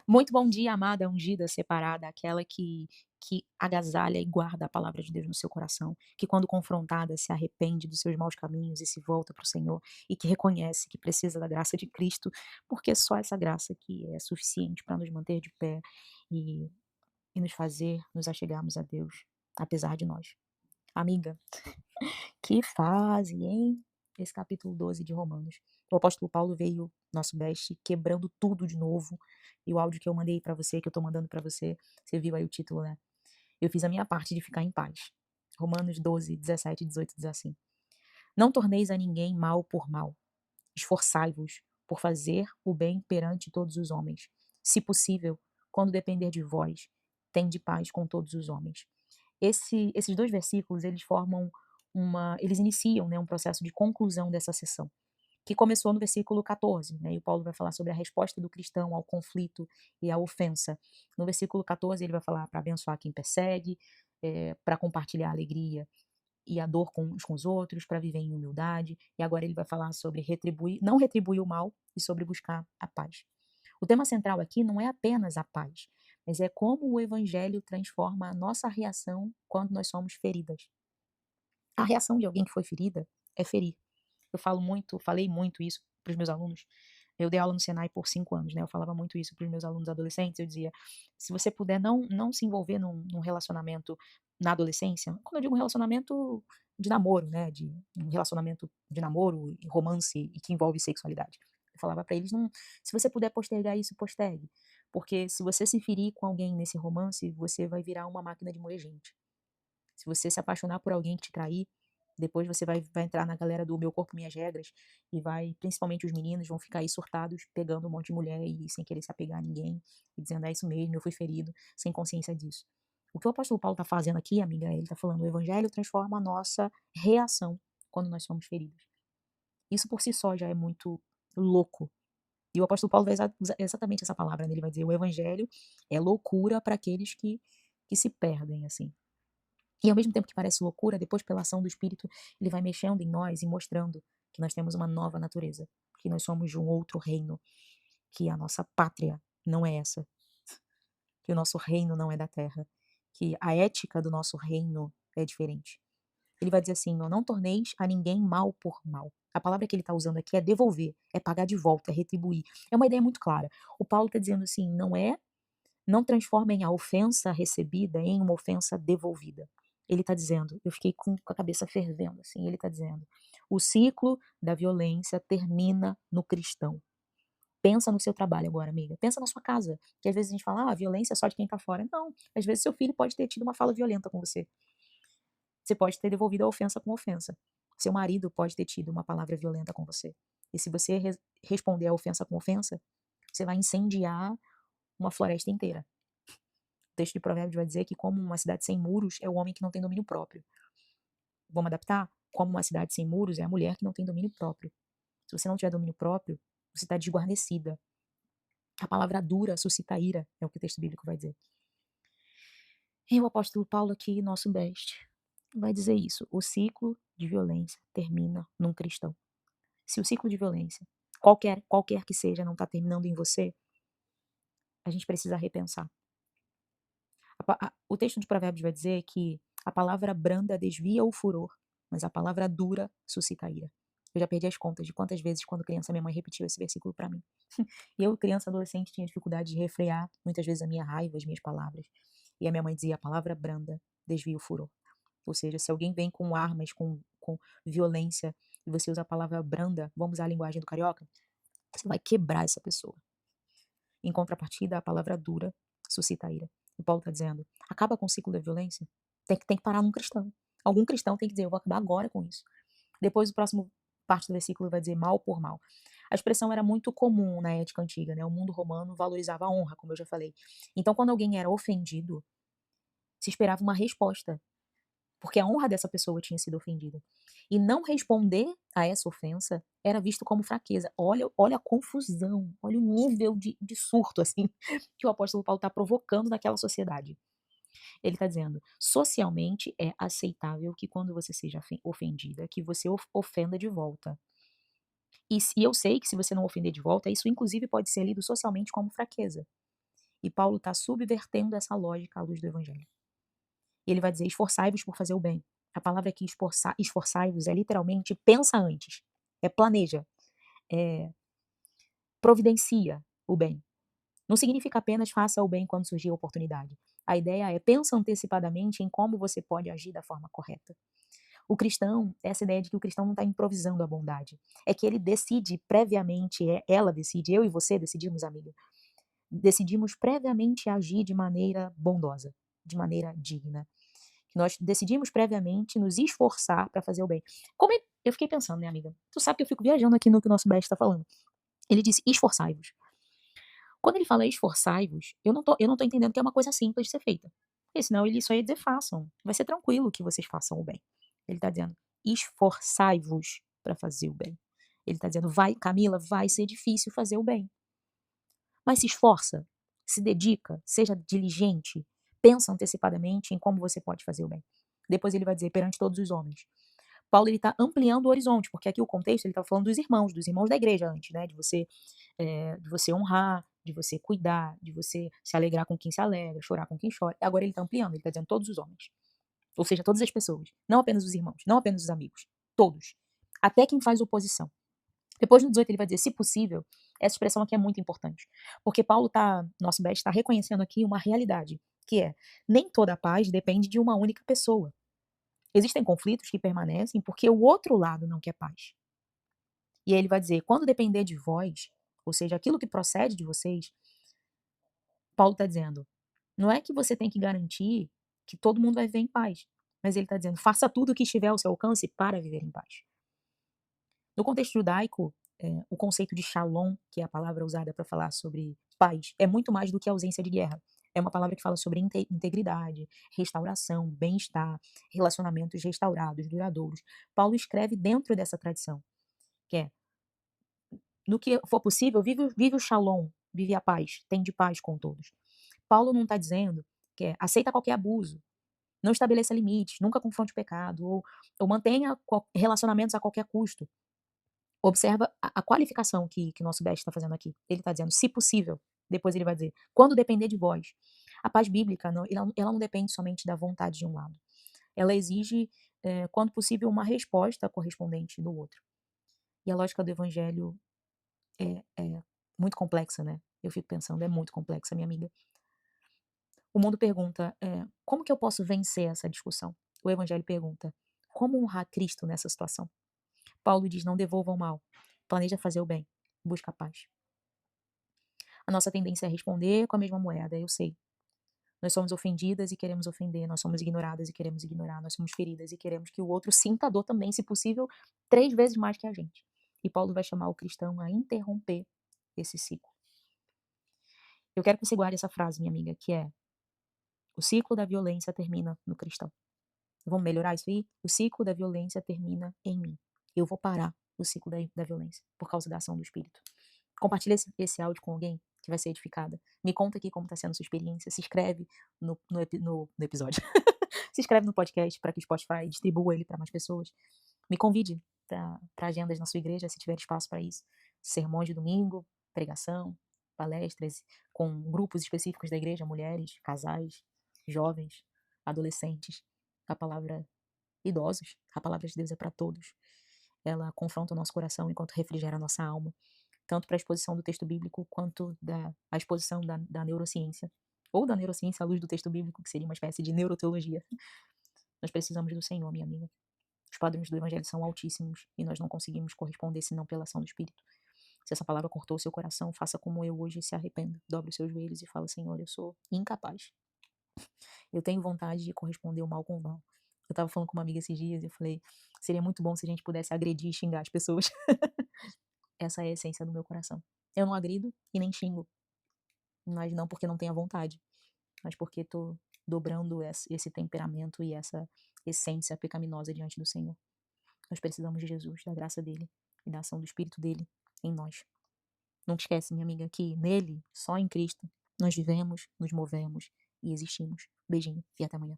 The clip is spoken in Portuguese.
Muito bom dia, amada, ungida, separada, aquela que agasalha e guarda a palavra de Deus no seu coração, que quando confrontada se arrepende dos seus maus caminhos e se volta para o Senhor, e que reconhece que precisa da graça de Cristo, porque só essa graça que é suficiente para nos manter de pé e e nos fazer nos achegarmos a Deus, apesar de nós. Amiga, que fase, hein? Esse capítulo 12 de Romanos. O apóstolo Paulo veio, nosso best, quebrando tudo de novo. E o áudio que eu mandei pra você, que eu tô mandando pra você, você viu aí o título, né? Eu fiz a minha parte de ficar em paz. Romanos 12, 17 e 18 diz assim: Não torneis a ninguém mal por mal. Esforçai-vos por fazer o bem perante todos os homens. Se possível, quando depender de vós, tende paz com todos os homens. Esses 2 versículos, eles formam eles iniciam, né, um processo de conclusão dessa sessão, que começou no versículo 14, né, e o Paulo vai falar sobre a resposta do cristão ao conflito e à ofensa. No versículo 14 ele vai falar para abençoar quem persegue, para compartilhar a alegria e a dor com uns com os outros, para viver em humildade, e agora ele vai falar sobre retribuir não retribuir o mal e sobre buscar a paz. O tema central aqui não é apenas a paz, mas é como o evangelho transforma a nossa reação quando nós somos feridas. A reação de alguém que foi ferida é ferir. Falei muito isso para os meus alunos. Eu dei aula no Senai por 5 anos, né, eu falava muito isso para os meus alunos adolescentes, eu dizia: "Se você puder não se envolver num relacionamento na adolescência", quando eu digo um relacionamento de namoro, né, de um relacionamento de namoro e romance e que envolve sexualidade. Eu falava para eles: "Não, se você puder postergar isso, postergue, porque se você se ferir com alguém nesse romance, você vai virar uma máquina de moer gente. Se você se apaixonar por alguém que te trair, depois você vai entrar na galera do meu corpo, minhas regras, e principalmente os meninos, vão ficar aí surtados, pegando um monte de mulher e sem querer se apegar a ninguém, e dizendo: "É isso mesmo, eu fui ferido", sem consciência disso. O que o apóstolo Paulo está fazendo aqui, amiga, ele está falando: o evangelho transforma a nossa reação quando nós somos feridos. Isso por si só já é muito louco. E o apóstolo Paulo vai usar exatamente essa palavra, né, ele vai dizer: "O evangelho é loucura para aqueles que se perdem", assim. E ao mesmo tempo que parece loucura, depois pela ação do Espírito, ele vai mexendo em nós e mostrando que nós temos uma nova natureza, que nós somos de um outro reino, que a nossa pátria não é essa, que o nosso reino não é da terra, que a ética do nosso reino é diferente. Ele vai dizer assim: "Ó, não torneis a ninguém mal por mal". A palavra que ele está usando aqui é devolver, é pagar de volta, é retribuir. É uma ideia muito clara. O Paulo está dizendo assim: não transformem a ofensa recebida em uma ofensa devolvida. Ele está dizendo, eu fiquei com a cabeça fervendo, assim, ele está dizendo: "O ciclo da violência termina no cristão". Pensa no seu trabalho agora, amiga, pensa na sua casa, que às vezes a gente fala: "Ah, a violência é só de quem está fora". Não, às vezes seu filho pode ter tido uma fala violenta com você. Você pode ter devolvido a ofensa com ofensa. Seu marido pode ter tido uma palavra violenta com você. E se você responder a ofensa com ofensa, você vai incendiar uma floresta inteira. O texto de Provérbios vai dizer que como uma cidade sem muros é o homem que não tem domínio próprio. Vamos adaptar? Como uma cidade sem muros é a mulher que não tem domínio próprio. Se você não tiver domínio próprio, você está desguarnecida. A palavra dura suscita ira, é o que o texto bíblico vai dizer. E o apóstolo Paulo aqui, nosso best, vai dizer isso. O ciclo de violência termina num cristão. Se o ciclo de violência, qualquer que seja, não está terminando em você, a gente precisa repensar. O texto de Provérbios vai dizer que a palavra branda desvia o furor, mas a palavra dura suscita a ira. Eu já perdi as contas de quantas vezes, quando criança, minha mãe repetiu esse versículo para mim. E eu, criança, adolescente, tinha dificuldade de refrear muitas vezes a minha raiva, as minhas palavras. E a minha mãe dizia: a palavra branda desvia o furor. Ou seja, se alguém vem com armas, com violência, e você usa a palavra branda, vamos usar a linguagem do carioca, você vai quebrar essa pessoa. Em contrapartida, a palavra dura suscita a ira. E Paulo está dizendo: acaba com o ciclo da violência. Tem que parar num cristão. Algum cristão tem que dizer: eu vou acabar agora com isso. Depois, o próximo parte do versículo vai dizer: mal por mal. A expressão era muito comum na ética antiga, né? O mundo romano valorizava a honra, como eu já falei. Então, quando alguém era ofendido, se esperava uma resposta, porque a honra dessa pessoa tinha sido ofendida. E não responder a essa ofensa era visto como fraqueza. Olha a confusão, olha o nível de surto, assim, que o apóstolo Paulo está provocando naquela sociedade. Ele está dizendo: socialmente é aceitável que quando você seja ofendida, que você ofenda de volta. E eu sei que se você não ofender de volta, isso inclusive pode ser lido socialmente como fraqueza. E Paulo está subvertendo essa lógica à luz do evangelho. E ele vai dizer: esforçai-vos por fazer o bem. A palavra aqui, esforçai-vos, é literalmente pensa antes, planeja, é, providencia o bem. Não significa apenas faça o bem quando surgir a oportunidade. A ideia é pensa antecipadamente em como você pode agir da forma correta. O cristão, essa ideia de que o cristão não está improvisando a bondade, é que ele decide previamente, ela decide, eu e você decidimos, amiga, decidimos previamente agir de maneira bondosa, de maneira digna. Que nós decidimos previamente nos esforçar para fazer o bem. Eu fiquei pensando, né, amiga? Tu sabe que eu fico viajando aqui no que o nosso Best está falando. Ele disse: esforçai-vos. Quando ele fala esforçai-vos, eu não tô entendendo que é uma coisa simples de ser feita. Porque senão ele só ia dizer façam. Vai ser tranquilo que vocês façam o bem. Ele está dizendo esforçai-vos para fazer o bem. Ele está dizendo, vai, Camila, vai ser difícil fazer o bem. Mas se esforça, se dedica, seja diligente, pensa antecipadamente em como você pode fazer o bem. Depois ele vai dizer, perante todos os homens. Paulo ele está ampliando o horizonte, porque aqui o contexto ele está falando dos irmãos da igreja antes, né? De você honrar, de você cuidar, de você se alegrar com quem se alegra, chorar com quem chora. Agora ele está ampliando, ele está dizendo todos os homens. Ou seja, todas as pessoas. Não apenas os irmãos, não apenas os amigos. Todos. Até quem faz oposição. Depois no 18 ele vai dizer, se possível, essa expressão aqui é muito importante. Porque Paulo nosso Best está reconhecendo aqui uma realidade, que é, nem toda a paz depende de uma única pessoa. Existem conflitos que permanecem porque o outro lado não quer paz. E aí ele vai dizer, quando depender de vós, ou seja, aquilo que procede de vocês, Paulo está dizendo, não é que você tem que garantir que todo mundo vai viver em paz, mas ele está dizendo, faça tudo o que estiver ao seu alcance para viver em paz. No contexto judaico, o conceito de shalom, que é a palavra usada para falar sobre paz, é muito mais do que ausência de guerra. É uma palavra que fala sobre integridade, restauração, bem-estar, relacionamentos restaurados, duradouros. Paulo escreve dentro dessa tradição, que é, no que for possível, vive o shalom, vive a paz, tem de paz com todos. Paulo não está dizendo que aceita qualquer abuso, não estabeleça limites, nunca confronte o pecado, ou mantenha relacionamentos a qualquer custo. Observa a qualificação que o nosso Best está fazendo aqui. Ele está dizendo, se possível. Depois ele vai dizer, quando depender de vós. A paz bíblica, ela não depende somente da vontade de um lado. Ela exige, quando possível, uma resposta correspondente do outro. E a lógica do evangelho é muito complexa, né? Eu fico pensando, é muito complexa, minha amiga. O mundo pergunta, como que eu posso vencer essa discussão? O evangelho pergunta, como honrar Cristo nessa situação? Paulo diz, não devolva o mal. Planeja fazer o bem. Busca a paz. A nossa tendência é responder com a mesma moeda, eu sei. Nós somos ofendidas e queremos ofender, nós somos ignoradas e queremos ignorar, nós somos feridas e queremos que o outro sinta a dor também, se possível, 3 vezes mais que a gente. E Paulo vai chamar o cristão a interromper esse ciclo. Eu quero que você guarde essa frase, minha amiga, que é: o ciclo da violência termina no cristão. Vamos melhorar isso aí? O ciclo da violência termina em mim. Eu vou parar o ciclo da violência por causa da ação do Espírito. Compartilha esse áudio com alguém que vai ser edificada. Me conta aqui como está sendo a sua experiência. Se inscreve no episódio. Se inscreve no podcast para que o Spotify distribua ele para mais pessoas. Me convide para agendas na sua igreja, se tiver espaço para isso. Sermões de domingo, pregação, palestras com grupos específicos da igreja, mulheres, casais, jovens, adolescentes. A palavra idosos. A palavra de Deus é para todos. Ela confronta o nosso coração enquanto refrigera a nossa alma, tanto para a exposição do texto bíblico quanto a exposição da neurociência, ou da neurociência à luz do texto bíblico, que seria uma espécie de neuroteologia. Nós precisamos do Senhor, minha amiga. Os padrões do Evangelho são altíssimos e nós não conseguimos corresponder senão pela ação do Espírito. Se essa palavra cortou o seu coração, faça como eu hoje e se arrependa. Dobre os seus joelhos e fala: Senhor, eu sou incapaz. Eu tenho vontade de corresponder o mal com o mal. Eu estava falando com uma amiga esses dias e eu falei: seria muito bom se a gente pudesse agredir e xingar as pessoas. Essa é a essência do meu coração. Eu não agrido e nem xingo, mas não porque não tenha vontade, mas porque estou dobrando esse temperamento e essa essência pecaminosa diante do Senhor. Nós precisamos de Jesus, da graça dele e da ação do Espírito dele em nós. Nunca esquece, minha amiga, que nele, só em Cristo, nós vivemos, nos movemos e existimos. Beijinho e até amanhã.